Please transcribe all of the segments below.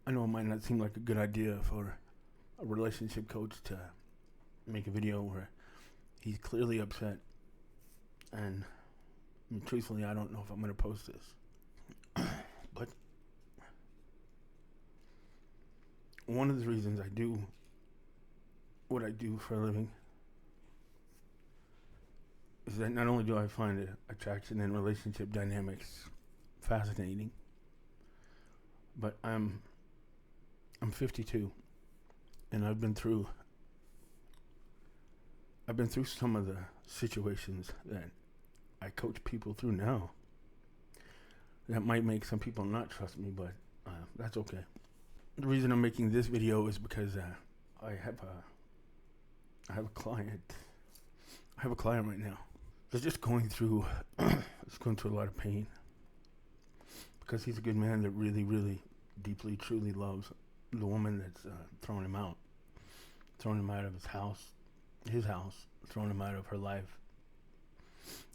I know it might not seem like a good idea for a relationship coach to make a video where he's clearly upset, and truthfully, I don't know if I'm going to post this. But one of the reasons I do what I do for a living is that not only do I find attraction and relationship dynamics fascinating, but I'm 52, and I've been through some of the situations that I coach people through now. That might make some people not trust me, but that's okay. The reason I'm making this video is because I have a client. I have a client right now. They're just going through a lot of pain because he's a good man that really, really deeply, truly loves the woman that's throwing him out of his house, throwing him out of her life,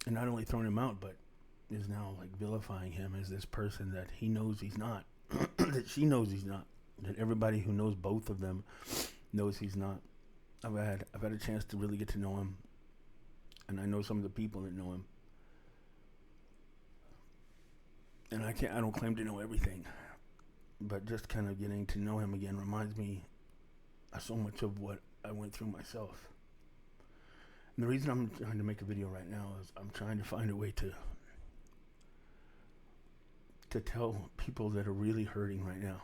and not only throwing him out, but is now like vilifying him as this person that he knows he's not, that she knows he's not, that everybody who knows both of them knows he's not. I've had a chance to really get to know him, and I know some of the people that know him, and I don't claim to know everything, but just kind of getting to know him again reminds me of so much of what I went through myself. And the reason I'm trying to make a video right now is I'm trying to find a way to tell people that are really hurting right now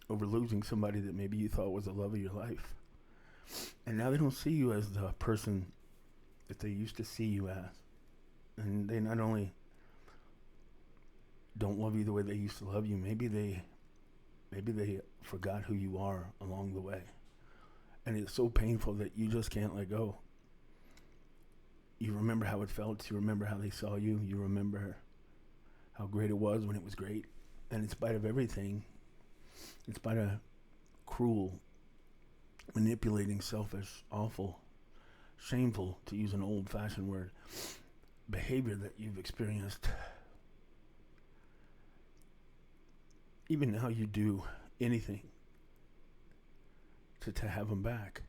over losing somebody that maybe you thought was the love of your life, and now they don't see you as the person that they used to see you as, and they not only don't love you the way they used to love you, maybe they forgot who you are along the way, and it's so painful that you just can't let go. You remember how it felt, you remember how they saw you, you remember how great it was when it was great, and in spite of everything, in spite of cruel, manipulating, selfish, awful, shameful, to use an old-fashioned word, behavior that you've experienced, even now you do anything to have them back.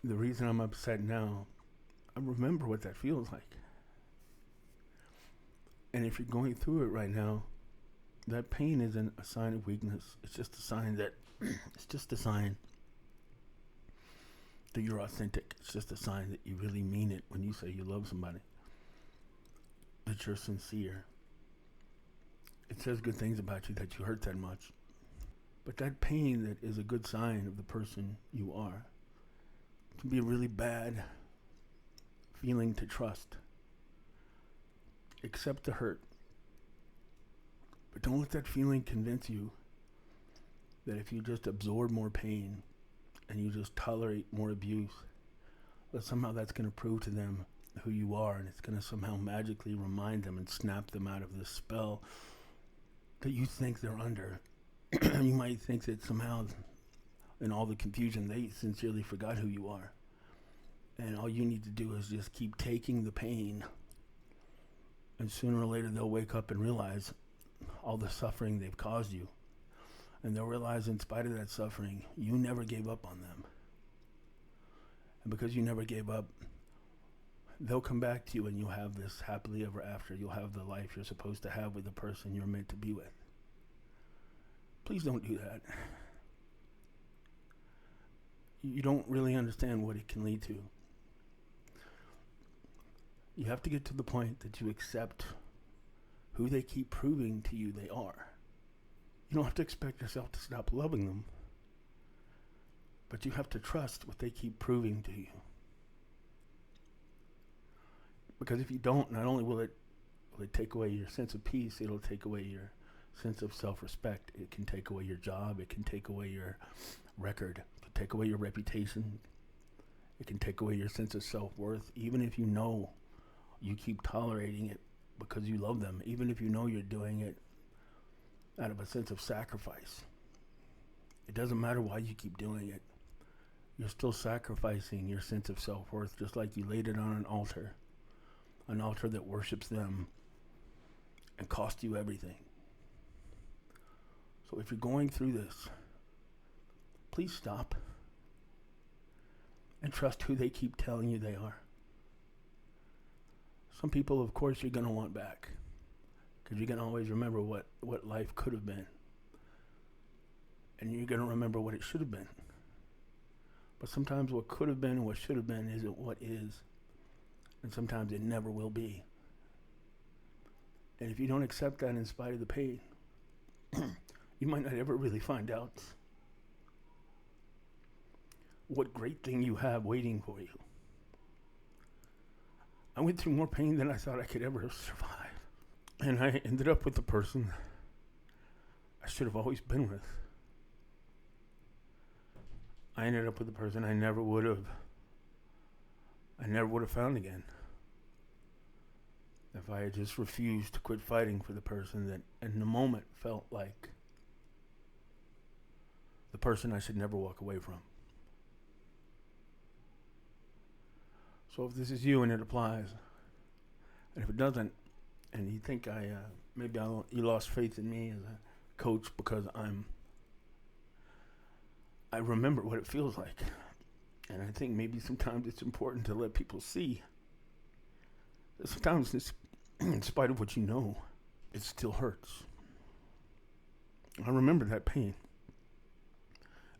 The reason I'm upset now, I remember what that feels like. And if you're going through it right now, that pain isn't a sign of weakness. It's just a sign that you're authentic. It's just a sign that you really mean it when you say you love somebody, that you're sincere. It says good things about you that you hurt that much. But that pain that is a good sign of the person you are can be a really bad feeling to trust. Accept the hurt. But don't let that feeling convince you that if you just absorb more pain and you just tolerate more abuse, that somehow that's going to prove to them who you are, and it's going to somehow magically remind them and snap them out of this spell that you think they're under. You might think that somehow in all the confusion they sincerely forgot who you are, and all you need to do is just keep taking the pain, and sooner or later they'll wake up and realize all the suffering they've caused you, and they'll realize in spite of that suffering you never gave up on them, and because you never gave up, they'll come back to you and you'll have this happily ever after. You'll have the life you're supposed to have with the person you're meant to be with. Please don't do that. You don't really understand what it can lead to. You have to get to the point that you accept who they keep proving to you they are. You don't have to expect yourself to stop loving them, but you have to trust what they keep proving to you. Because if you don't, not only will it take away your sense of peace, it'll take away your sense of self-respect. It can take away your job. It can take away your record. It can take away your reputation. It can take away your sense of self-worth. Even if you know you keep tolerating it because you love them, even if you know you're doing it out of a sense of sacrifice, it doesn't matter why you keep doing it. You're still sacrificing your sense of self-worth, just like you laid it on an altar that worships them and cost you everything. So if you're going through this, please stop and trust who they keep telling you they are. Some people, of course, you're going to want back, because you're going to always remember what life could have been. And you're going to remember what it should have been. But sometimes what could have been and what should have been isn't what is. And sometimes it never will be. And if you don't accept that in spite of the pain, you might not ever really find out what great thing you have waiting for you. I went through more pain than I thought I could ever survive. And I ended up with the person I should have always been with. I ended up with the person I never would have found again if I had just refused to quit fighting for the person that in the moment felt like the person I should never walk away from. So if this is you and it applies, and if it doesn't, and you think you lost faith in me as a coach because I remember what it feels like. And I think maybe sometimes it's important to let people see that sometimes in spite of what you know, it still hurts. I remember that pain.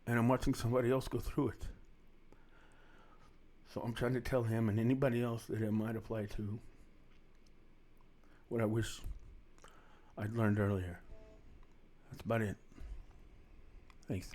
And I'm watching somebody else go through it. So I'm trying to tell him and anybody else that it might apply to what I wish I'd learned earlier. That's about it. Thanks.